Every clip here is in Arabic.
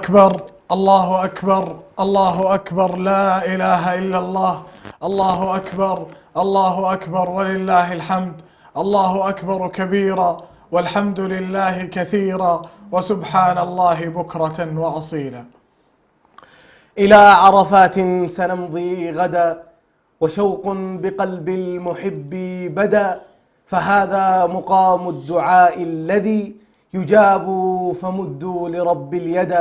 أكبر الله أكبر الله أكبر لا إله إلا الله الله أكبر الله أكبر ولله الحمد الله أكبر كبيرا والحمد لله كثيرا وسبحان الله بكرة وأصيلا. إلى عرفات سنمضي غدا وشوق بقلب المحب بدا، فهذا مقام الدعاء الذي يجاب فمدوا لرب اليد.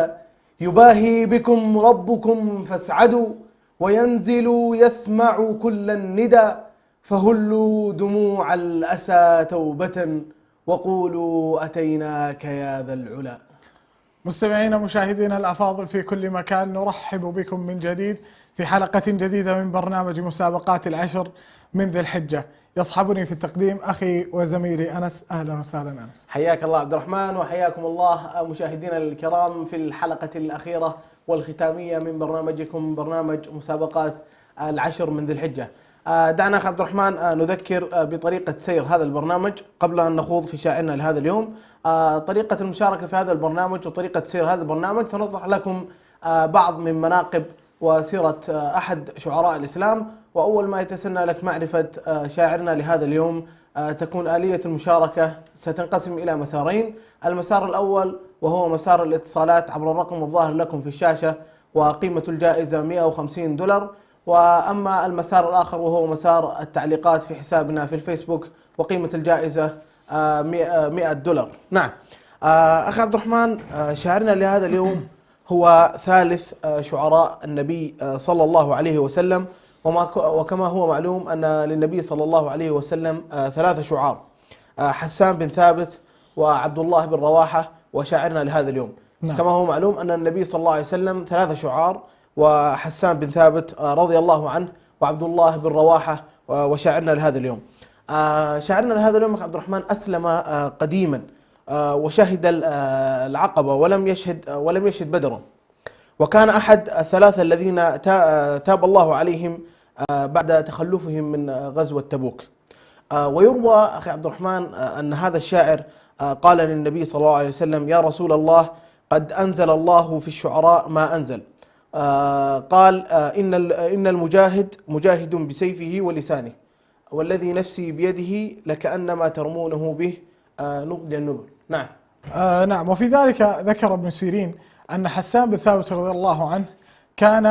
يباهي بكم ربكم فاسعدوا وينزل يسمع كل الندى، فهلوا دموع الأسى توبة وقولوا أتيناك يا ذا العلا. مستمعينا مشاهدينا الأفاضل في كل مكان، نرحب بكم من جديد في حلقة جديدة من برنامج مسابقات العشر من ذي الحجة. يصحبني في التقديم أخي وزميلي أنس. أهلا وسهلا أنس. حياك الله عبد الرحمن وحياكم الله مشاهدينا الكرام في الحلقة الأخيرة والختامية من برنامجكم برنامج مسابقات العشر من ذي الحجة. دعنا أخي عبد الرحمن نذكر بطريقة سير هذا البرنامج قبل أن نخوض في شاعرنا لهذا اليوم. طريقة المشاركة في هذا البرنامج وطريقة سير هذا البرنامج سنطرح لكم بعض من مناقب وسيرة أحد شعراء الإسلام، وأول ما يتسنى لك معرفة شاعرنا لهذا اليوم تكون آلية المشاركة ستنقسم إلى مسارين. المسار الأول وهو مسار الاتصالات عبر الرقم الظاهر لكم في الشاشة وقيمة الجائزة $150، وأما المسار الآخر وهو مسار التعليقات في حسابنا في الفيسبوك وقيمة الجائزة $100. نعم أخي عبد الرحمن، شاعرنا لهذا اليوم هو ثالث شعراء النبي صلى الله عليه وسلم، وكما هو معلوم أن للنبي صلى الله عليه وسلم 3 شعراء، حسان بن ثابت وعبد الله بن رواحة وشاعرنا لهذا اليوم. نعم. كما هو معلوم أن النبي صلى الله عليه وسلم 3 شعراء، وحسان بن ثابت رضي الله عنه وعبد الله بن رواحة وشاعرنا لهذا اليوم. شاعرنا لهذا اليوم عبد الرحمن أسلم قديما وشهد العقبة ولم يشهد بدرا، وكان أحد ال3 الذين تاب الله عليهم بعد تخلفهم من غزوة تبوك. ويروى أخي عبد الرحمن أن هذا الشاعر قال للنبي صلى الله عليه وسلم: يا رسول الله، قد أنزل الله في الشعراء ما أنزل. قال: إن المجاهد مجاهد بسيفه ولسانه، والذي نفسي بيده لكأنما ترمونه به نضج النبل. نعم. نعم. وفي ذلك ذكر ابن سيرين أن حسان بن ثابت رضي الله عنه كان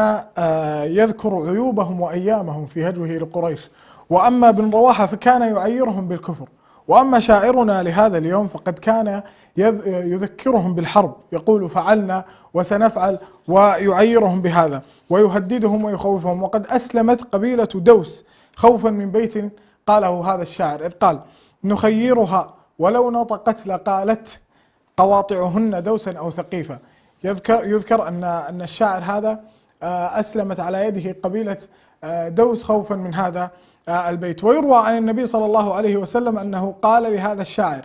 يذكر عيوبهم وأيامهم في هجوه لقريش، وأما بن رواحة فكان يعيرهم بالكفر. وأما شاعرنا لهذا اليوم فقد كان يذكرهم بالحرب، يقول فعلنا وسنفعل، ويعيرهم بهذا ويهددهم ويخوفهم. وقد أسلمت قبيلة دوس خوفا من بيت قاله هذا الشاعر، إذ قال: نخيرها ولو نطقت لقالت قواطعهن دوسا أو ثقيفا. يذكر أن الشاعر هذا أسلمت على يده قبيلة دوس خوفا من هذا البيت. ويروى عن النبي صلى الله عليه وسلم أنه قال لهذا الشاعر: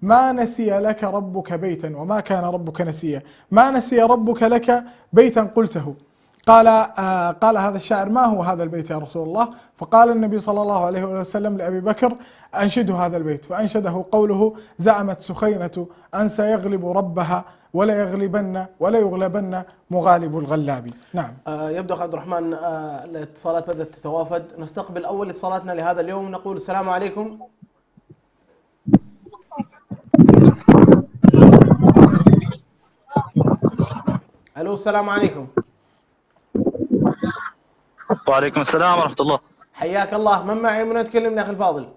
ما نسي لك ربك بيتا وما كان ربك نسيا. ما نسي ربك لك بيتا قلته. قال هذا الشاعر: ما هو هذا البيت يا رسول الله؟ فقال النبي صلى الله عليه وسلم لأبي بكر: أنشده هذا البيت. فأنشده قوله: زعمت سخينة أن سيغلب ربها ولا يغلبن مغالب الغلاب. نعم. يبدو عبد الرحمن الاتصالات بدأت تتوافد. نستقبل أول اتصالاتنا لهذا اليوم. نقول السلام عليكم. ألو، السلام عليكم. وعليكم السلام ورحمة الله. حياك الله. من معي من يتكلم يا أخي الفاضل؟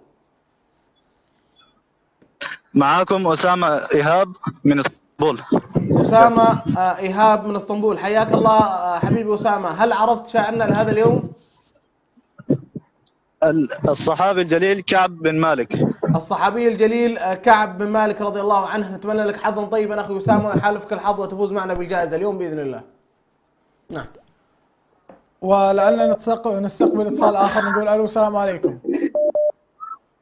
معاكم أسامة إيهاب من اسطنبول. أسامة إيهاب من اسطنبول، حياك الله حبيبي أسامة. هل عرفت شاعرنا لهذا اليوم؟ الصحابي الجليل كعب بن مالك. الصحابي الجليل كعب بن مالك رضي الله عنه. نتمنى لك حظا طيبا أخي أسامة، ويحالفك الحظ وتفوز معنا بالجائزة اليوم بإذن الله. نعم. ولعلنا نستقبل اتصال آخر. نقول ألو، السلام عليكم.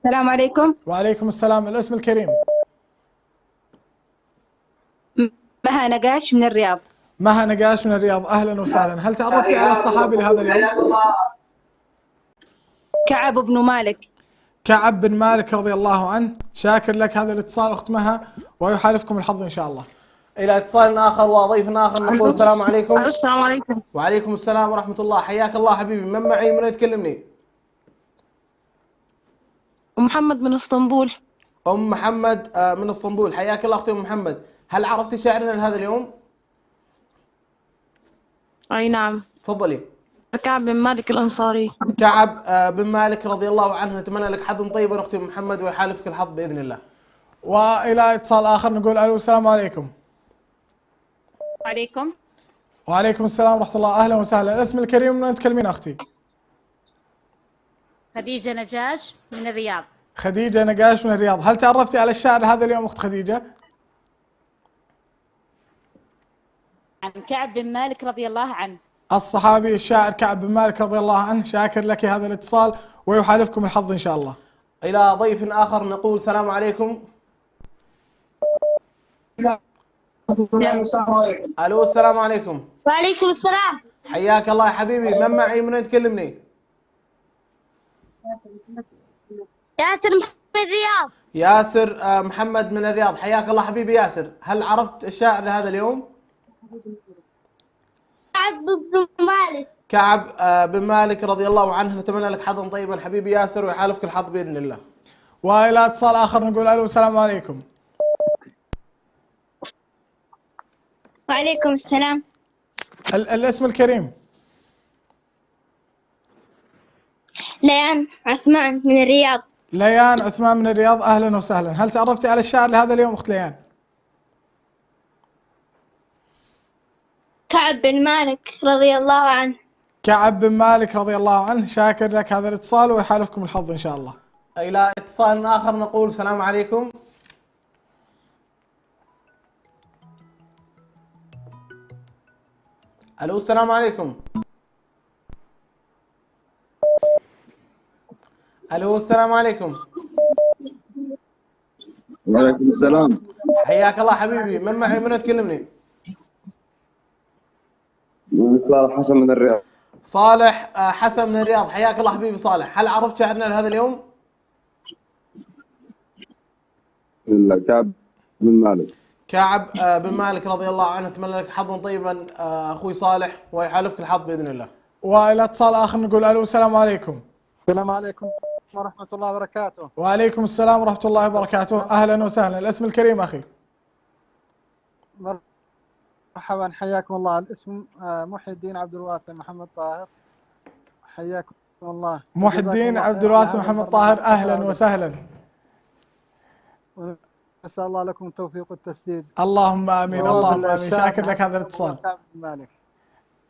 السلام عليكم. وعليكم السلام. الاسم الكريم؟ مها نقاش من الرياض. مها نقاش من الرياض، أهلا وسهلا. هل تعرفتي على الصحابي لهذا اليوم؟ كعب بن مالك. كعب بن مالك رضي الله عنه. شاكر لك هذا الاتصال أخت مها، ويحالفكم الحظ إن شاء الله. الى اتصال اخر وضيف اخر نقول السلام عليكم. السلام عليكم. وعليكم السلام ورحمه الله. حياك الله حبيبي. من معي؟ من يتكلمني؟ محمد من اسطنبول. ام محمد من اسطنبول. حياك الله اختي ام محمد. هل عرفتي شاعرنا لهذا اليوم؟ اي نعم. تفضلي. كعب بن مالك الانصاري. كعب بن مالك رضي الله عنه. نتمنى لك حظا طيبا اختي ام محمد ويحالفك الحظ باذن الله. والى اتصال اخر نقول الو السلام عليكم. وعليكم. وعليكم السلام ورحمه الله. اهلا وسهلا. الاسم الكريم من تكلمين اختي؟ خديجة نجاش من الرياض. خديجه نقاش من الرياض. هل تعرفتي على الشاعر هذا اليوم اخت خديجه؟ عن كعب بن مالك رضي الله عنه. الصحابي الشاعر كعب بن مالك رضي الله عنه. شاكر لك هذا الاتصال ويحالفكم الحظ ان شاء الله. الى ضيف اخر نقول السلام عليكم. الو السلام عليكم. وعليكم السلام. حياك الله يا حبيبي. من معي؟ من تكلمني؟ ياسر من الرياض. ياسر محمد من الرياض. حياك الله حبيبي ياسر. هل عرفت الشاعر لهذا اليوم؟ كعب بن مالك. كعب بن مالك رضي الله عنه. نتمنى لك حظا طيبا حبيبي ياسر ويحالفك الحظ باذن الله. والى اتصال اخر نقول الو السلام عليكم. وعليكم السلام. الاسم الكريم؟ ليان عثمان من الرياض. ليان عثمان من الرياض. اهلا وسهلا. هل تعرفتي على الشاعر لهذا اليوم اخت ليان؟ كعب بن مالك رضي الله عنه. كعب بن مالك رضي الله عنه. شاكر لك هذا الاتصال ويحالفكم الحظ ان شاء الله. الى اتصال اخر نقول السلام عليكم. الو السلام عليكم. الو السلام عليكم. وعليكم السلام. حياك الله حبيبي. من معي؟ من تكلمني؟ صالح حسن من الرياض. صالح حسن من الرياض. حياك الله حبيبي صالح. هل عرفت شاعرنا لهذا اليوم؟ كعب بن مالك. كعب بن مالك رضي الله عنه. اتمنى لك حظا طيبا اخوي صالح ويحالفك الحظ باذن الله. والى اتصال اخر نقول الو السلام عليكم. السلام عليكم ورحمة الله وبركاته. وعليكم السلام ورحمه الله وبركاته. اهلا وسهلا. الاسم الكريم اخي؟ مرحبا حياكم الله. الاسم محي الدين عبد الواسع محمد طاهر. حياكم الله. محي الدين عبد الواسع محمد طاهر. اهلا وسهلا. نسأل الله لكم التوفيق والتسديد. اللهم امين. اللهم امين. شاكر لك هذا الاتصال. كعب بن مالك.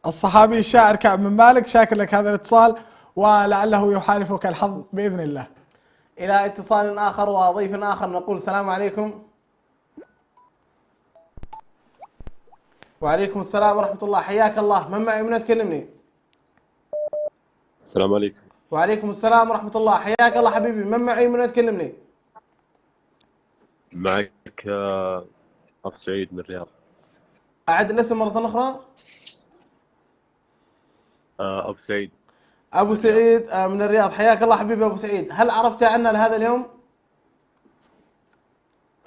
الصحابي الشاعر كعب بن مالك. شاكر لك هذا الاتصال ولعله يحالفك الحظ باذن الله. الى اتصال اخر وضيف اخر نقول السلام عليكم. وعليكم السلام ورحمه الله. حياك الله. من معي؟ من تكلمني؟ السلام عليكم. وعليكم السلام ورحمه الله. حياك الله حبيبي. من معي؟ من تكلمني؟ معك أبو سعيد من الرياض. اعد الاسم مره اخرى. أبو سعيد. ابو سعيد من الرياض. حياك الله حبيبي ابو سعيد. هل عرفت عنا لهذا اليوم؟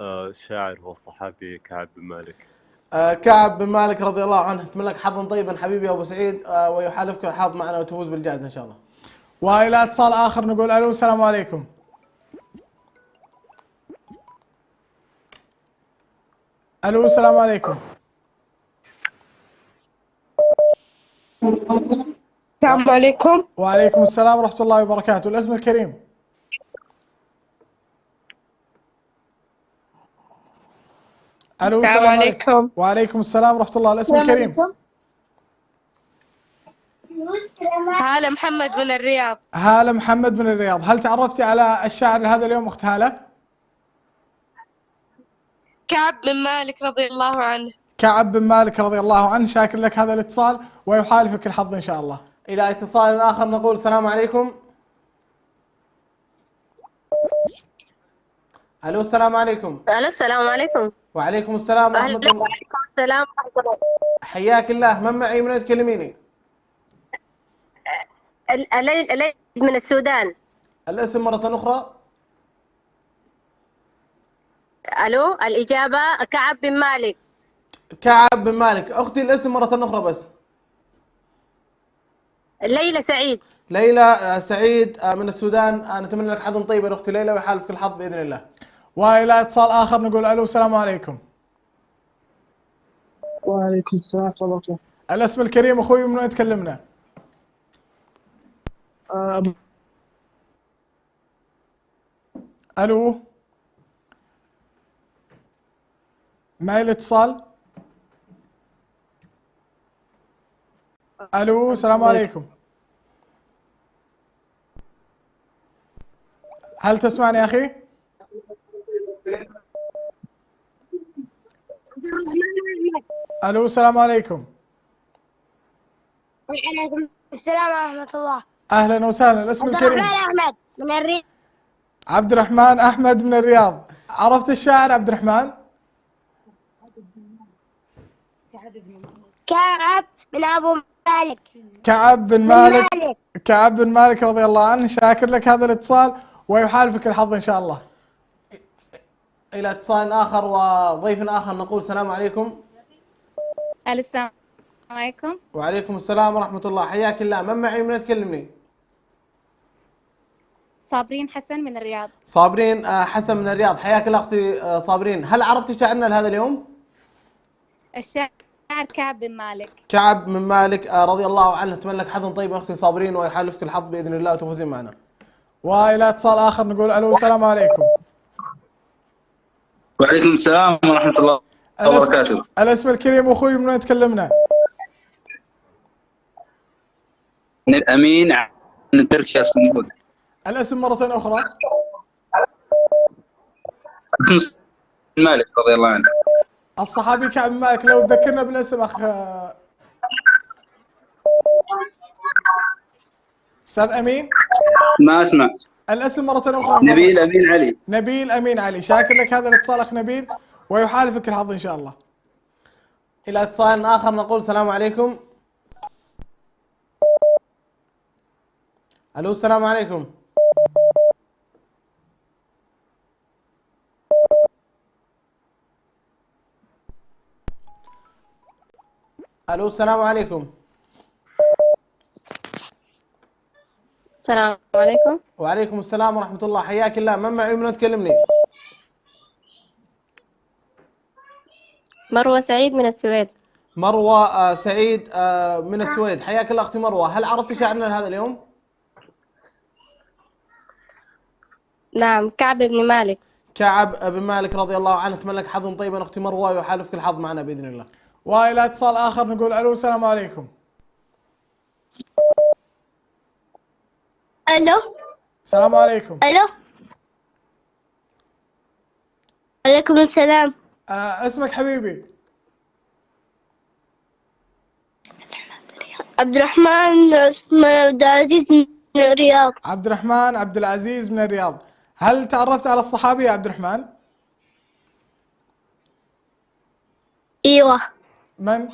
الشاعر هو الصحابي كعب بن مالك. كعب بن مالك رضي الله عنه. اتمنى لك حظا طيبا حبيبي ابو سعيد ويحالفك الحظ معنا وتفوز بالجائزه ان شاء الله. والى اتصال اخر نقول الو السلام عليكم. الو السلام عليكم. السلام عليكم. وعليكم السلام ورحمه الله وبركاته. الاسم الكريم؟ الو السلام عليكم. وعليكم السلام ورحمه الله. الاسم الكريم؟ هالة محمد من الرياض. هالة محمد من الرياض. هل تعرفتي على الشاعر هذا اليوم اخت هالة؟ كعب بن مالك رضي الله عنه. كعب بن مالك رضي الله عنه. شاكر لك هذا الاتصال ويحالفك الحظ ان شاء الله. الى اتصال اخر نقول السلام عليكم. الو السلام عليكم. الو السلام عليكم. وعليكم السلام ورحمه الله. وعليكم السلام ورحمة الله. حياك الله. من معي؟ من تكلميني؟ الليل من السودان. الاسم مره اخرى. الو الإجابة كعب بن مالك. كعب بن مالك. اختي الاسم مرة اخرى بس. ليلى سعيد. ليلى سعيد من السودان. نتمنى لك حظ طيب يا اختي ليلى ويحالفك الحظ باذن الله. والى اتصال اخر نقول الو السلام عليكم. وعليكم السلام ورحمة الله وبركاته. الاسم الكريم اخوي من وين تكلمنا؟ الو معي الاتصال. الو السلام عليكم. هل تسمعني يا اخي؟ الو السلام عليكم. وعليكم السلام ورحمة الله. اهلا وسهلا. الاسم الكريم؟ أحمد من الرياض. عبد الرحمن احمد من الرياض. عرفت الشاعر عبد الرحمن؟ كعب من أبو مالك. كعب بن مالك. كعب بن مالك رضي الله عنه. شاكر لك هذا الاتصال ويحالفك الحظ ان شاء الله. الى اتصال اخر وضيف اخر نقول السلام عليكم. السلام عليكم. وعليكم السلام ورحمة الله. حياك الله. من معي من تكلمني؟ صابرين حسن من الرياض. صابرين حسن من الرياض. حياك الله اختي صابرين. هل عرفتي شاعرنا لهذا اليوم؟ الشاعر كعب بن مالك. كعب بن مالك رضي الله عنه. اتمنى لك حظ طيب يا اختي صابرين ويحالفك الحظ باذن الله وتفوزين معنا. والى اتصال اخر نقول الو السلام عليكم. وعليكم السلام ورحمة الله وبركاته. الاسم الكريم اخوي من وين تكلمنا؟ من الامين من تركيا اسطنبول. الاسم مرة اخرى؟ مالك رضي الله عنه. الصحابي كعب بن مالك. لو تذكرنا بالاسم اخ استاذ امين. ما اسمع. الاسم مرة اخرى؟ نبيل امين علي. نبيل امين علي. شاكر لك هذا الاتصال اخ نبيل ويحالفك الحظ ان شاء الله. الى اتصال اخر نقول السلام عليكم. الو السلام عليكم. الو السلام عليكم. السلام عليكم. وعليكم السلام ورحمة الله. حياك الله. من معي من تكلمني؟ مروة سعيد من السويد. مروة سعيد من السويد. حياك الله اختي مروة. هل عرفتي شاعرنا لهذا اليوم؟ نعم كعب بن مالك. كعب بن مالك رضي الله عنه. اتمنى لك حظ طيبا اختي مروة ويحالفك الحظ معنا باذن الله. والى اتصال اخر نقول الو السلام عليكم. ألو. السلام عليكم. ألو. عليكم السلام. اسمك حبيبي؟ عبد الرحمن عبد العزيز من الرياض. عبد الرحمن عبد العزيز من الرياض. هل تعرفت على الصحابي يا عبد الرحمن؟ ايوه. من؟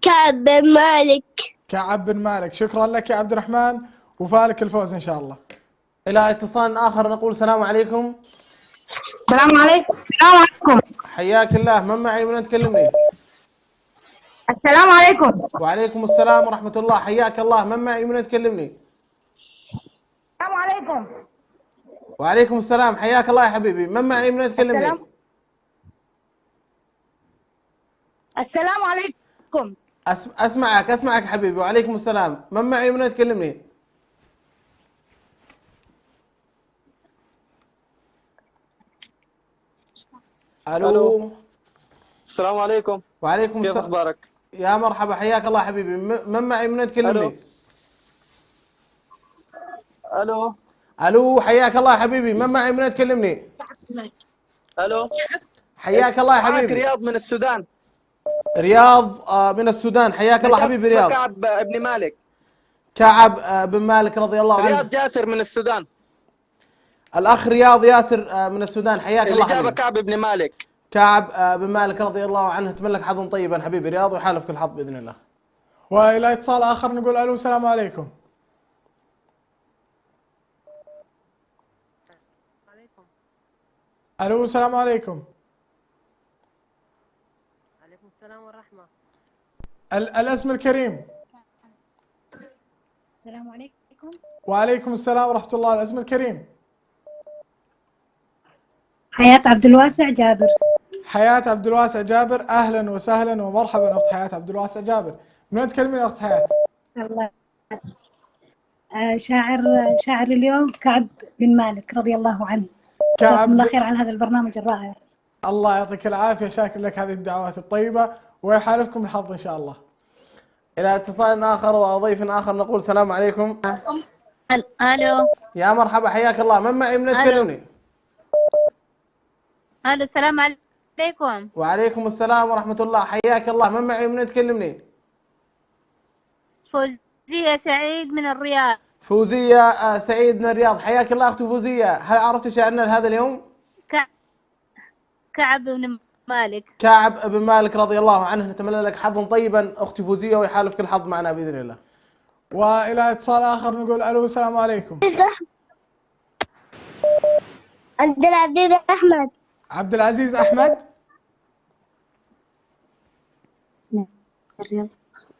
كعب بن مالك. كعب بن مالك. شكرا لك يا عبد الرحمن وفالك الفوز ان شاء الله. الى اتصال اخر نقول السلام عليكم. السلام عليكم. السلام عليكم. حياك الله. من معي من تكلمني؟ السلام عليكم. وعليكم السلام ورحمة الله. حياك الله. من معي من تكلمني؟ السلام عليكم. وعليكم السلام. حياك الله يا حبيبي. من معي من تكلمني؟ السلام عليكم. اسمعك حبيبي. وعليكم السلام. من معي من تكلمني؟ الو. السلام عليكم. وعليكم كيف السلام. اخبارك؟ يا مرحبا. حياك الله حبيبي. من معي من تكلمني؟ الو. الو. حياك الله يا حبيبي. من معي من تكلمني؟ الو. حياك الله يا معك حبيبي. رياض من السودان. رياض من السودان. حياك الله حبيبي رياض. كعب بن مالك. كعب بن مالك رضي الله عنه. رياض جاسر من السودان. الاخ رياض ياسر من السودان. حياك الله الإجابة حبيبي. كعب بن مالك. كعب بن مالك رضي الله عنه. اتمنى لك حظ طيبا حبيبي رياض ويحالفك الحظ باذن الله. والى اتصال اخر نقول الو السلام عليكم. الو السلام عليكم. السلام والرحمة. الاسم الكريم. السلام عليكم. وعليكم السلام ورحمة الله. الاسم الكريم. حياة عبد الواسع جابر. حياة عبد الواسع جابر، اهلا وسهلا ومرحبا اخت حياة عبد الواسع جابر. من وين تكلمين اخت حياة؟ الله. شاعر اليوم كعب بن مالك رضي الله عنه. جزاكم الله خير على هذا البرنامج الرائع. الله يعطيك العافية، شاكر لك هذه الدعوات الطيبة ويحالفكم الحظ إن شاء الله. إلى اتصال آخر وضيف آخر نقول السلام عليكم. الو. يا مرحبا، حياك الله. من معي من تكلمني؟ الو، السلام عليكم. وعليكم السلام ورحمة الله، حياك الله. من معي من تكلمني؟ فوزية سعيد من الرياض. فوزية سعيد من الرياض، حياك الله أختي فوزية. هل عرفت شأننا لهذا اليوم؟ كعب بن مالك. كعب بن مالك رضي الله عنه. نتمنى لك حظا طيبا أختي فوزية ويحالفك الحظ معنا بإذن الله. وإلى اتصال آخر نقول ألو السلام عليكم. عبد العزيز أحمد. عبد العزيز أحمد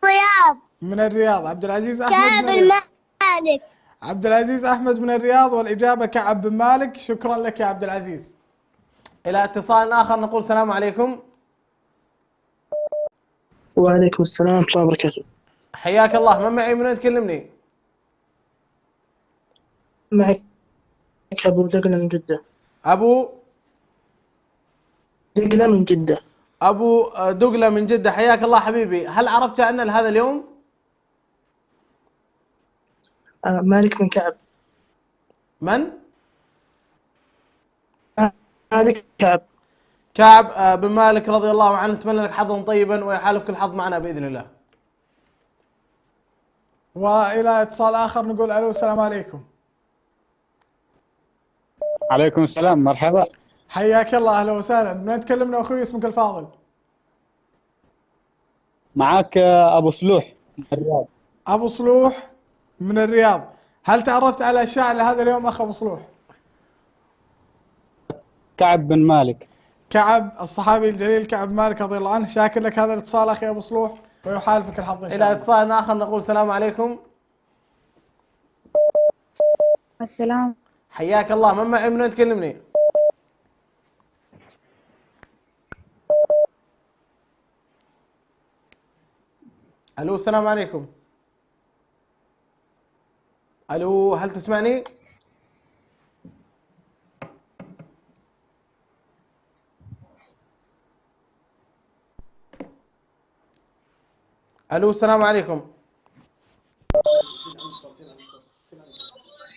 رياض. من الرياض. عبد العزيز أحمد كعب من بن مالك. عبد العزيز أحمد من الرياض، والإجابة كعب بن مالك. شكرا لك يا عبد العزيز. إلى اتصال آخر نقول السلام عليكم. وعليكم السلام ورحمة الله وبركاته. حياك الله. من معي من تكلمني؟ معك أبو دقلة من جدة. أبو دقلة من جدة. أبو دقلة من جدة، حياك الله حبيبي. هل عرفت عنا لهذا اليوم؟ مالك بن كعب. من؟ مالك كعب. كعب بن مالك رضي الله عنه. نتمنى لك حظا طيبا ويحالفك الحظ معنا بإذن الله. وإلى اتصال آخر نقول ألو السلام عليكم. عليكم السلام، مرحبا. حياك الله، أهلا وسهلا. من تكلمنا أخوي اسمك الفاضل؟ معك أبو صلوح من الرياض. أبو صلوح من الرياض. هل تعرفت على الشاعر لهذا اليوم أخ أبو صلوح؟ كعب بن مالك. كعب الصحابي الجليل كعب بن مالك رضي الله عنه. شاكر لك هذا الاتصال أخي أبو صلوح ويحالفك الحظ إن شاء الله. إلى اتصال آخر نقول السلام عليكم. السلام. حياك الله. من معي من تكلمني؟ ألو السلام عليكم. ألو هل تسمعني؟ ألو السلام عليكم.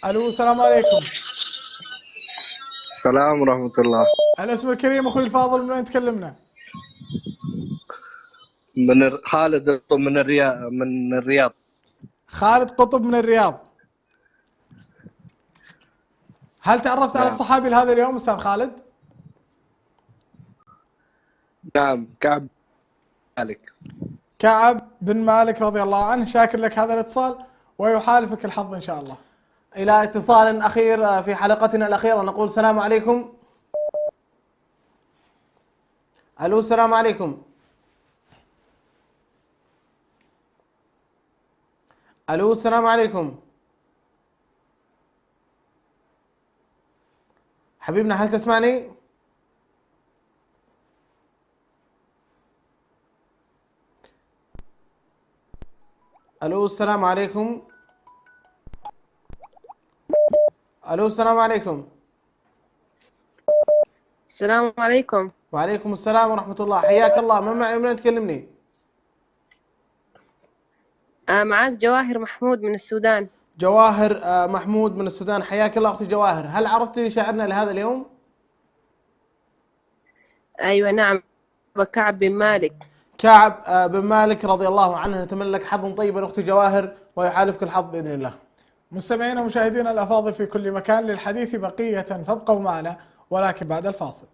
ألو السلام عليكم. السلام ورحمة الله. الاسم الكريم أخوي الفاضل، من وين تكلمنا؟ خالد من الرياض. خالد قطب من الرياض. هل تعرفت على الصحابي لهذا اليوم أستاذ خالد؟ نعم، كعب بن مالك. كعب بن مالك رضي الله عنه. شاكر لك هذا الاتصال ويحالفك الحظ إن شاء الله. إلى اتصال أخير في حلقتنا الأخيرة نقول السلام عليكم. ألو السلام عليكم. ألو السلام عليكم. حبيبنا هل تسمعني؟ ألو السلام عليكم. ألو السلام عليكم. السلام عليكم. وعليكم السلام ورحمة الله، حياك الله. من معي من تكلمني؟ معك جواهر محمود من السودان. جواهر محمود من السودان، حياك الله أختي جواهر. هل عرفتي شاعرنا لهذا اليوم؟ أيوة نعم، كعب بن مالك. كعب بن مالك رضي الله عنه. نتمنى لك حظا طيبا أختي جواهر ويحالفك الحظ بإذن الله. مستمعينا ومشاهدينا الأفاضل في كل مكان، للحديث بقية فابقوا معنا ولكن بعد الفاصل.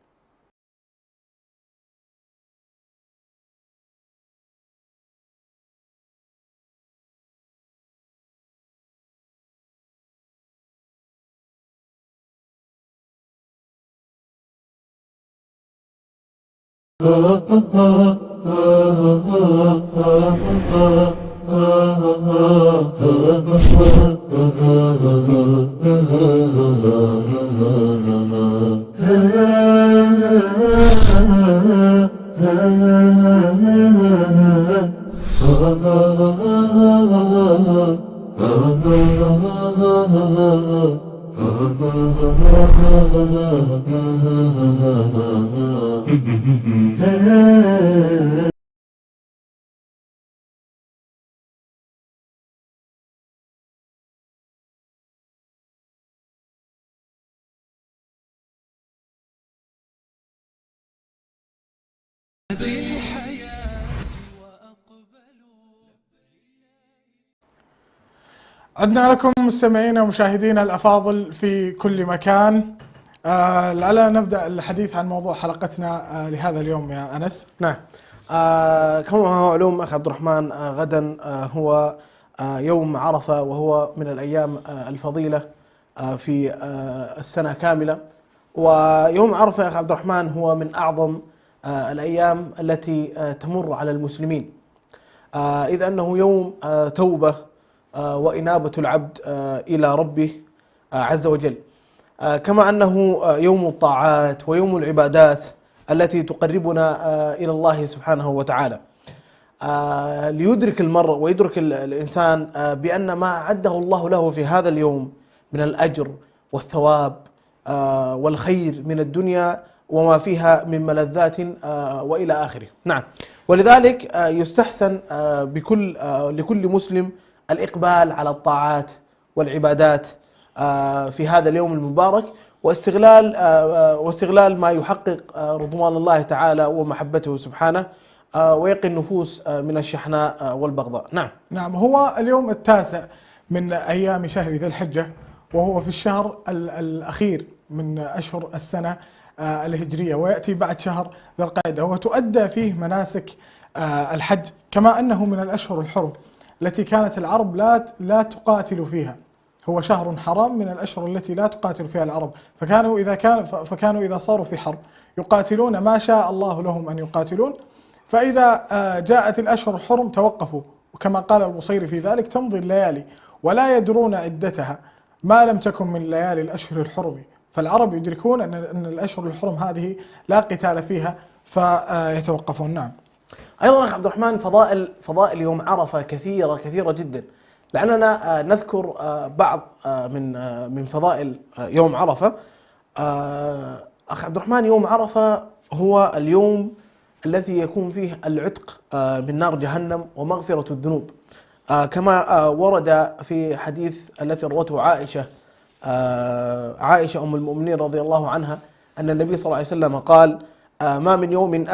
عدنا لكم مستمعينا ومشاهدينا الأفاضل في كل مكان. لعلنا نبدأ الحديث عن موضوع حلقتنا لهذا اليوم يا أنس. نعم. كما هو علوم أخ عبد الرحمن، غدا هو يوم عرفة، وهو من الأيام الفضيلة في السنة كاملة. ويوم عرفة يا أخ عبد الرحمن هو من أعظم الأيام التي تمر على المسلمين، إذ أنه يوم توبة وإنابة العبد إلى ربه عز وجل، كما أنه يوم الطاعات ويوم العبادات التي تقربنا إلى الله سبحانه وتعالى. ليدرك المرء ويدرك الإنسان بأن ما أعده الله له في هذا اليوم من الأجر والثواب والخير من الدنيا وما فيها من ملذات وإلى آخره. نعم. ولذلك يستحسن لكل مسلم الإقبال على الطاعات والعبادات في هذا اليوم المبارك، واستغلال ما يحقق رضوان الله تعالى ومحبته سبحانه، ويقي النفوس من الشحناء والبغضاء. نعم. نعم، هو اليوم التاسع من أيام شهر ذي الحجة، وهو في الشهر الأخير من أشهر السنة الهجرية، ويأتي بعد شهر ذي القعدة، وتؤدى فيه مناسك الحج، كما أنه من الأشهر الحرم التي كانت العرب لا تقاتل فيها. هو شهر حرام من الأشهر التي لا تقاتل فيها العرب، فكانوا إذا صاروا في حرب يقاتلون ما شاء الله لهم أن يقاتلون، فإذا جاءت الأشهر الحرم توقفوا، وكما قال البصيري في ذلك: تمضي الليالي ولا يدرون عدتها ما لم تكن من ليالي الأشهر الحرم. فالعرب يدركون أن الأشهر الحرم هذه لا قتال فيها فيتوقفون. نعم. أيضا أخ عبد الرحمن، فضائل يوم عرفة كثيرة جدا. لعلنا نذكر بعض من فضائل يوم عرفة. أخ عبد الرحمن، يوم عرفة هو اليوم الذي يكون فيه العتق من نار جهنم ومغفرة الذنوب، كما ورد في حديث التي روته عائشة أم المؤمنين رضي الله عنها، أن النبي صلى الله عليه وسلم قال: ما من يوم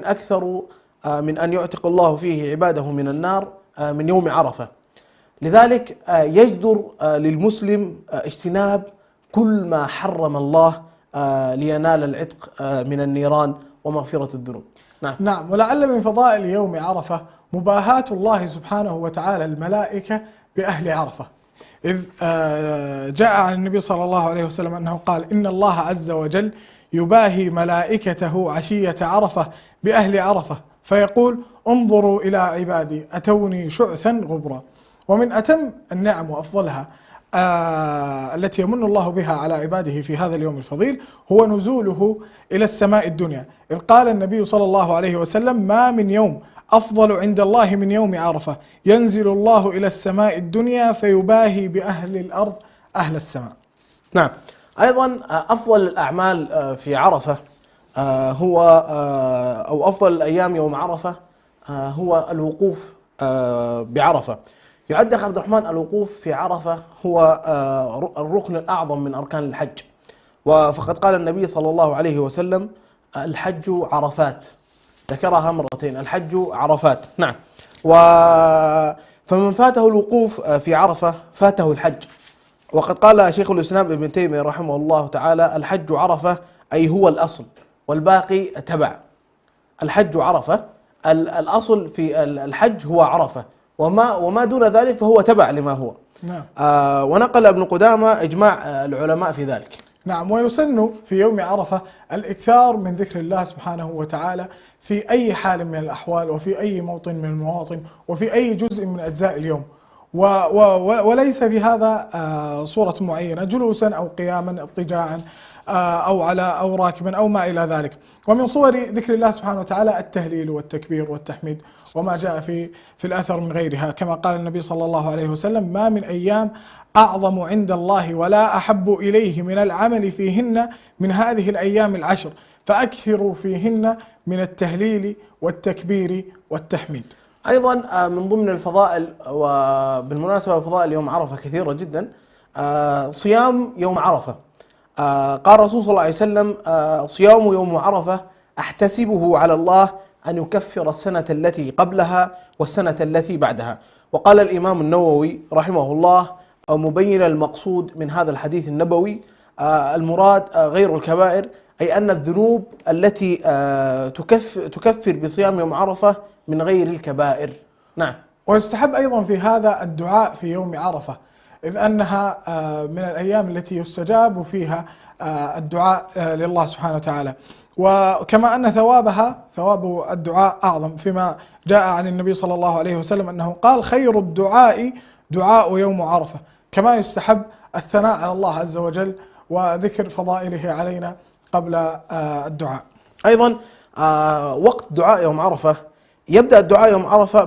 أكثر من أن يعتق الله فيه عباده من النار من يوم عرفة. لذلك يجدر للمسلم اجتناب كل ما حرم الله لينال العتق من النيران ومغفرة الذنوب. نعم. ولعل من فضائل يوم عرفة مباهاة الله سبحانه وتعالى الملائكة بأهل عرفة، إذ جاء عن النبي صلى الله عليه وسلم أنه قال: إن الله عز وجل يباهي ملائكته عشية عرفة بأهل عرفة، فيقول: انظروا إلى عبادي أتوني شعثا غبرا. ومن أتم النعم وأفضلها التي يمن الله بها على عباده في هذا اليوم الفضيل هو نزوله إلى السماء الدنيا، إذ قال النبي صلى الله عليه وسلم: ما من يوم أفضل عند الله من يوم عرفة، ينزل الله إلى السماء الدنيا فيباهي بأهل الأرض أهل السماء. نعم. أيضا أفضل الأعمال في عرفة هو أو أفضل الأيام يوم عرفة هو الوقوف بعرفة. يعد أخ عبد الرحمن الوقوف في عرفة هو الركن الأعظم من أركان الحج، فقد قال النبي صلى الله عليه وسلم: الحج عرفات، ذكرها مرتين: الحج عرفات. نعم. فمن فاته الوقوف في عرفة فاته الحج. وقد قال شيخ الإسلام ابن تيمية رحمه الله تعالى: الحج عرفة أي هو الأصل والباقي تبع. الحج عرفة، الأصل في الحج هو عرفة، وما دون ذلك فهو تبع لما هو. نعم. ونقل ابن قدامة إجماع العلماء في ذلك. نعم، ويسن في يوم عرفة الإكثار من ذكر الله سبحانه وتعالى في أي حال من الأحوال، وفي أي موطن من المواطن، وفي أي جزء من أجزاء اليوم، وليس في هذا صورة معينة، جلوسا أو قياما اضطجاعا أو راكبا أو ما إلى ذلك. ومن صور ذكر الله سبحانه وتعالى التهليل والتكبير والتحميد، وما جاء في الأثر من غيرها، كما قال النبي صلى الله عليه وسلم: ما من أيام أعظم عند الله ولا أحب إليه من العمل فيهن من هذه الأيام العشر، فأكثروا فيهن من التهليل والتكبير والتحميد. أيضا من ضمن الفضائل، وبالمناسبة فضائل يوم عرفة كثيرة جدا، صيام يوم عرفة. قال الرسول صلى الله عليه وسلم: صيام يوم عرفة أحتسبه على الله أن يكفر السنة التي قبلها والسنة التي بعدها. وقال الإمام النووي رحمه الله مبين المقصود من هذا الحديث النبوي، المراد غير الكبائر، أي أن الذنوب التي تكفر بصيام يوم عرفة من غير الكبائر. نعم. ويستحب أيضا في هذا الدعاء في يوم عرفة، إذ أنها من الأيام التي يستجاب فيها الدعاء لله سبحانه وتعالى، وكما أن ثواب الدعاء أعظم، فيما جاء عن النبي صلى الله عليه وسلم أنه قال: خير الدعاء دعاء يوم عرفة. كما يستحب الثناء على الله عز وجل وذكر فضائله علينا قبل الدعاء. أيضا وقت دعاء يوم عرفة، يبدأ الدعاء يوم عرفة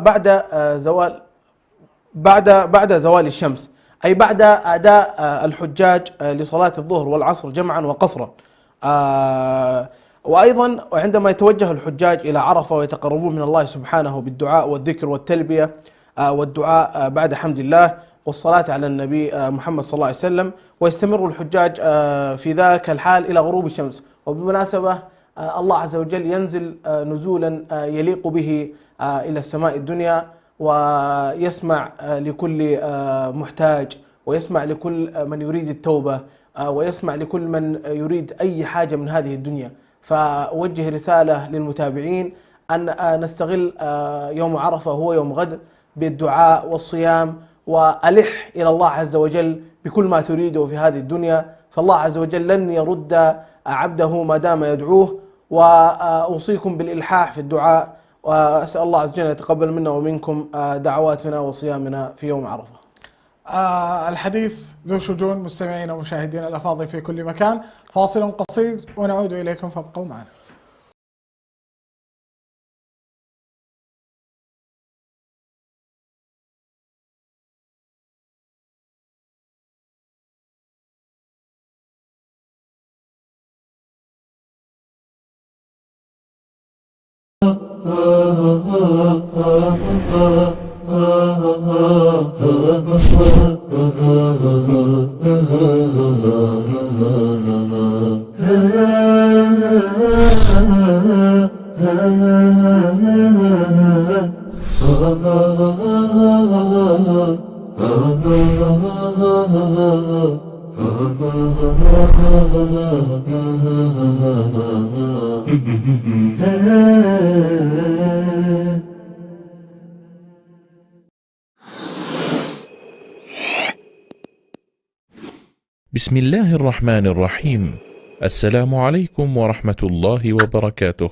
بعد زوال الشمس، أي بعد أداء الحجاج لصلاة الظهر والعصر جمعا وقصرا. وأيضا عندما يتوجه الحجاج إلى عرفة ويتقربون من الله سبحانه بالدعاء والذكر والتلبية والدعاء بعد حمد الله والصلاة على النبي محمد صلى الله عليه وسلم، ويستمر الحجاج في ذاك الحال إلى غروب الشمس. وبالمناسبة الله عز وجل ينزل نزولا يليق به إلى السماء الدنيا، ويسمع لكل محتاج، ويسمع لكل من يريد التوبة، ويسمع لكل من يريد أي حاجة من هذه الدنيا. فأوجه رسالة للمتابعين أن نستغل يوم عرفة هو يوم غد بالدعاء والصيام، وألح إلى الله عز وجل بكل ما تريده في هذه الدنيا، فالله عز وجل لن يرد عبده ما دام يدعوه. وأوصيكم بالإلحاح في الدعاء، وأسأل الله عز وجل يتقبل منا ومنكم دعواتنا وصيامنا في يوم عرفة. الحديث ذو شجون مستمعينا ومشاهدينا الأفاضل في كل مكان. فاصل قصير ونعود إليكم، فابقوا معنا. بسم الله الرحمن الرحيم. السلام عليكم ورحمة الله وبركاته.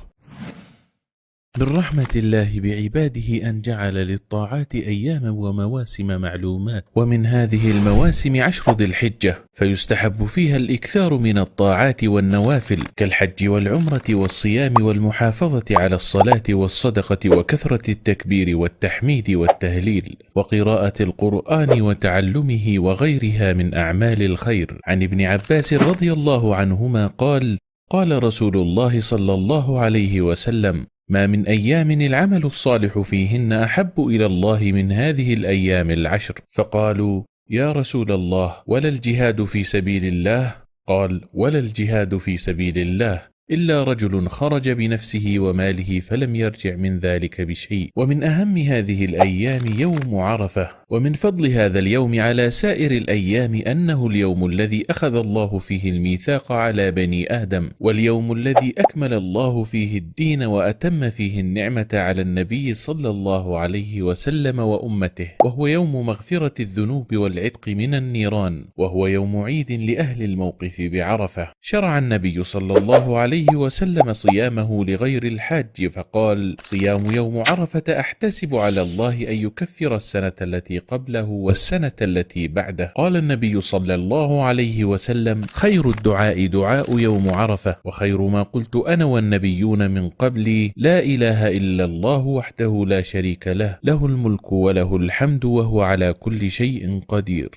من رحمة الله بعباده أن جعل للطاعات أياما ومواسم معلومات، ومن هذه المواسم 10 ذي الحجة، فيستحب فيها الإكثار من الطاعات والنوافل كالحج والعمرة والصيام والمحافظة على الصلاة والصدقة وكثرة التكبير والتحميد والتهليل وقراءة القرآن وتعلمه وغيرها من أعمال الخير. عن ابن عباس رضي الله عنهما قال: قال رسول الله صلى الله عليه وسلم: ما من أيام العمل الصالح فيهن أحب إلى الله من هذه الأيام 10. فقالوا: يا رسول الله، ولا الجهاد في سبيل الله؟ قال: ولا الجهاد في سبيل الله إلا رجل خرج بنفسه وماله فلم يرجع من ذلك بشيء. ومن أهم هذه الأيام يوم عرفة، ومن فضل هذا اليوم على سائر الأيام أنه اليوم الذي أخذ الله فيه الميثاق على بني آدم، واليوم الذي أكمل الله فيه الدين وأتم فيه النعمة على النبي صلى الله عليه وسلم وأمته، وهو يوم مغفرة الذنوب والعتق من النيران، وهو يوم عيد لأهل الموقف بعرفة. شرع النبي صلى الله عليه وسلم صيامه لغير الحاج فقال: صيام يوم عرفة أحتسب على الله أن يكفر السنة التي قبله والسنة التي بعده. قال النبي صلى الله عليه وسلم: خير الدعاء دعاء يوم عرفة، وخير ما قلت أنا والنبيون من قبلي لا إله إلا الله وحده لا شريك له، له الملك وله الحمد وهو على كل شيء قدير.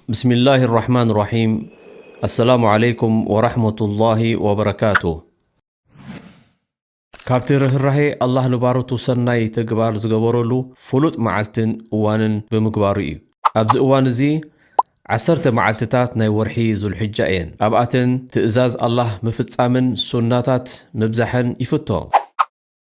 بسم الله الرحمن الرحيم. السلام عليكم ورحمة الله وبركاته. كابتن رهي الله لبارو سناي تقبار زقبرولو فلوت معلتن اوانن بمقباري ابز اوان زي عسرت معلتتات ناي ورحي ذو الحجائين اباتن تئزاز الله مفتامن سناتات مبزحن يفتو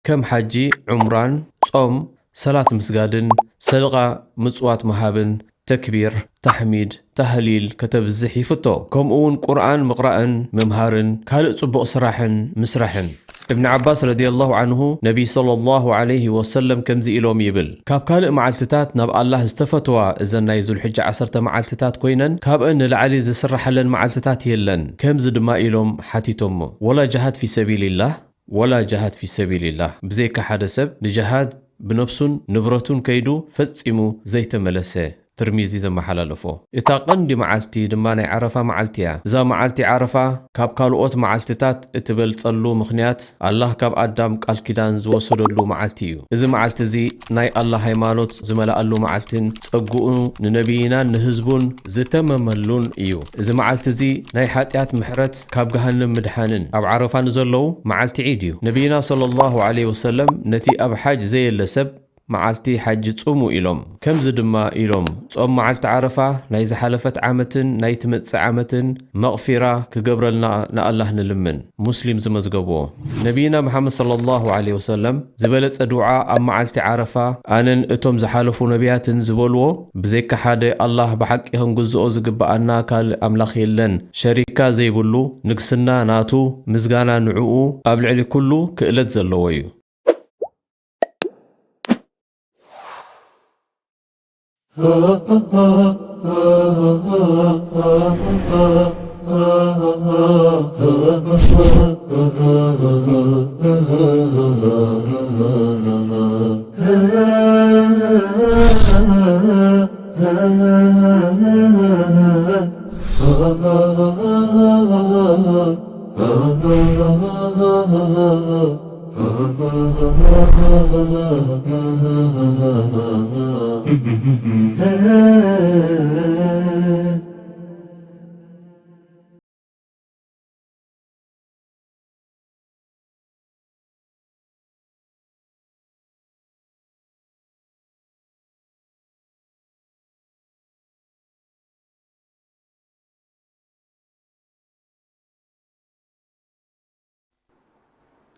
كم حجي عمران صوم صلاة مسجادن صدقة مصوات مهابن تكبير تحميد تهليل كتب الزحي فتو كم اون قرآن مقرأن ممهارن كالق صبق سراحن مسرحن. ابن عباس رضي الله عنه نبي صلى الله عليه وسلم كم زي إلوم يبل كاب كالق معلتتات نب الله استفتوا إذن نايزو الحجة عسرت معلتتات كوينن كاب ان العلي زي سرح لن معلتتات يلن كم زد ما إلوم حتيتم ولا جهاد في سبيل الله ولا جهاد في سبيل الله بزيك حدثب لجهاد بنفسن نبرتون كيدو فتسمو زيت ملسه ترميزي زما حلالفو اتا قندي معلتي دماني عرفة معلتيا زا معلتي عرفة كاب كالوت معلتتات اتبل تصلو مخنيات الله كاب ادم قال كيدان زوسدلو معلتيو اذا معلت زي ناي الله هيمانوت زملالو معلتين تصقو ننبينا نهزبون زتمملون ايو اذا معلت زي ناي حاتيات محرت كاب جهنم مدحانن اب عرفة نزلو معلتي عيديو نبينا صلى الله عليه وسلم نتي اب حاج زي اللسب معلتي حج تصوموا إلهم كم زدما إلهم تصوم معلت عرفة نايز حلفت عامة نايت متس عامة مغفرة كجبر لنا الله نلمن مسلم زمزقبوه نبينا محمد صلى الله عليه وسلم زبلت دعاء أم معلت عرفة أنن اتم زحالفوا نبيات زبولو بزيك حدا الله بحقهم جزء زقبأنا كالأملاخ يلن شركة زي بلو نقصنا ناتو مزقانا نعوو قبل علي كله كإلت زلويو.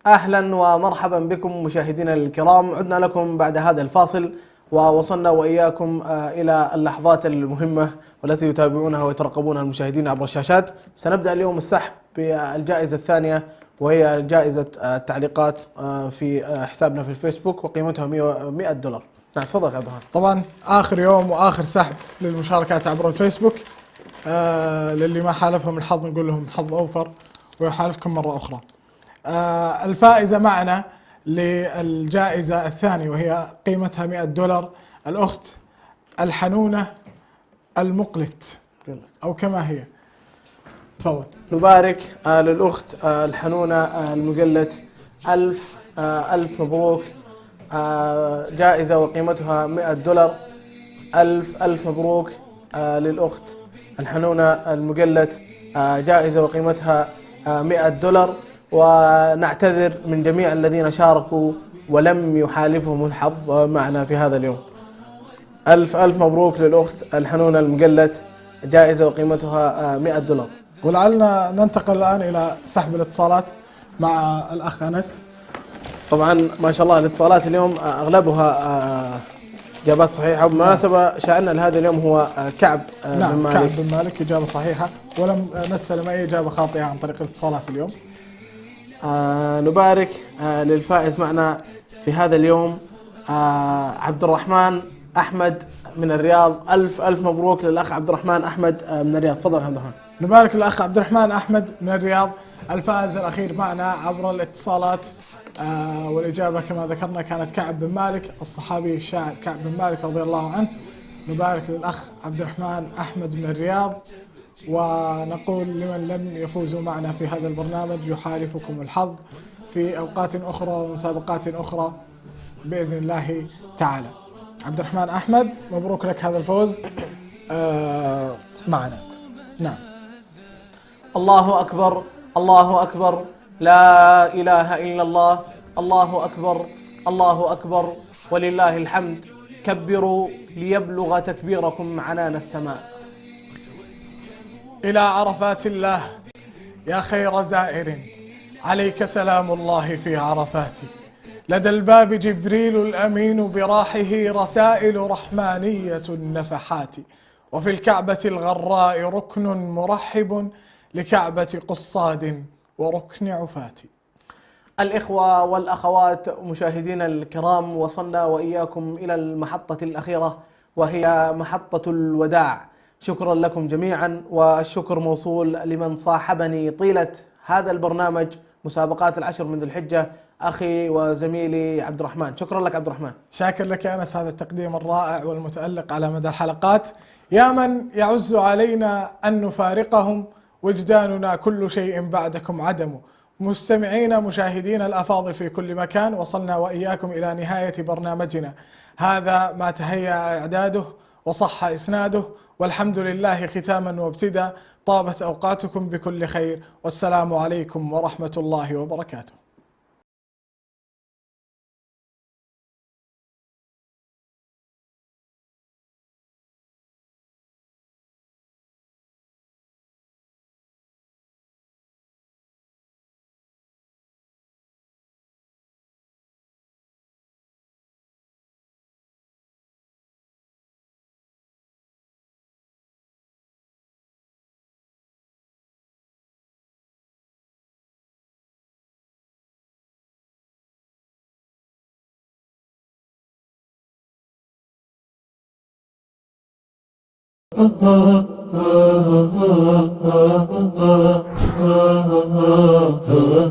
أهلا ومرحبا بكم مشاهدينا الكرام. عدنا لكم بعد هذا الفاصل ووصلنا وإياكم إلى اللحظات المهمة والتي يتابعونها ويترقبونها المشاهدين عبر الشاشات. سنبدأ اليوم السحب بالجائزة الثانية وهي جائزة التعليقات في حسابنا في الفيسبوك وقيمتها $100. نعم تفضل يا عبد الرحمن. طبعا آخر يوم وآخر سحب للمشاركات عبر الفيسبوك. للي ما حالفهم الحظ نقول لهم حظ أوفر ويحالفكم مرة أخرى. الفائزة معنا للجائزة الثانية وهي قيمتها $100 الأخت الحنونة المقلت أو كما هي. تفضل. نبارك للأخت الحنونة المقلت. ألف مبروك. جائزة وقيمتها $100. ألف مبروك للأخت الحنونة المقلت. جائزة وقيمتها $100. ونعتذر من جميع الذين شاركوا ولم يحالفهم الحظ معنا في هذا اليوم. ألف مبروك للأخت الحنونة المقلت. جائزة وقيمتها $100. ولعلنا ننتقل الآن إلى سحب الاتصالات مع الأخ أنس. طبعا ما شاء الله الاتصالات اليوم أغلبها إجابات صحيحة، وبمناسبة شأننا لهذا اليوم هو كعب بن مالك. كعب بن مالك إجابة صحيحة، ولم نستلم أي إجابة خاطئة عن طريق الاتصالات اليوم. نبارك للفائز معنا في هذا اليوم عبد الرحمن أحمد من الرياض. ألف مبروك للأخ عبد الرحمن أحمد من الرياض. تفضل عبد الرحمن. نبارك للأخ عبد الرحمن أحمد من الرياض الفائز الأخير معنا عبر الاتصالات، والإجابة كما ذكرنا كانت كعب بن مالك الصحابي الشاعر كعب بن مالك رضي الله عنه. نبارك للأخ عبد الرحمن أحمد من الرياض، ونقول لمن لم يفوزوا معنا في هذا البرنامج يحالفكم الحظ في أوقات أخرى ومسابقات أخرى بإذن الله تعالى. عبد الرحمن أحمد مبروك لك هذا الفوز معنا. نعم. الله أكبر، الله أكبر، لا إله إلا الله، الله أكبر، الله أكبر، ولله الحمد. كبروا ليبلغ تكبيركم عنان السماء. إلى عرفات الله يا خير زائر، عليك سلام الله في عرفات. لدى الباب جبريل الأمين براحه رسائل رحمانية النفحات. وفي الكعبة الغراء ركن مرحب لكعبة قصاد وركن عفات. الإخوة والأخوات مشاهدينا الكرام، وصلنا وإياكم إلى المحطة الأخيرة وهي محطة الوداع. شكرا لكم جميعا، والشكر موصول لمن صاحبني طيلة هذا البرنامج مسابقات العشر من ذي الحجة، أخي وزميلي عبد الرحمن. شكرا لك عبد الرحمن. شاكر لك يا أنس هذا التقديم الرائع والمتألق على مدى الحلقات. يا من يعز علينا أن نفارقهم، وجداننا كل شيء بعدكم عدم. مستمعين مشاهدين الأفاضل في كل مكان، وصلنا وإياكم إلى نهاية برنامجنا هذا. ما تهيأ إعداده وصح إسناده، والحمد لله ختاما وابتدا. طابت أوقاتكم بكل خير، والسلام عليكم ورحمة الله وبركاته.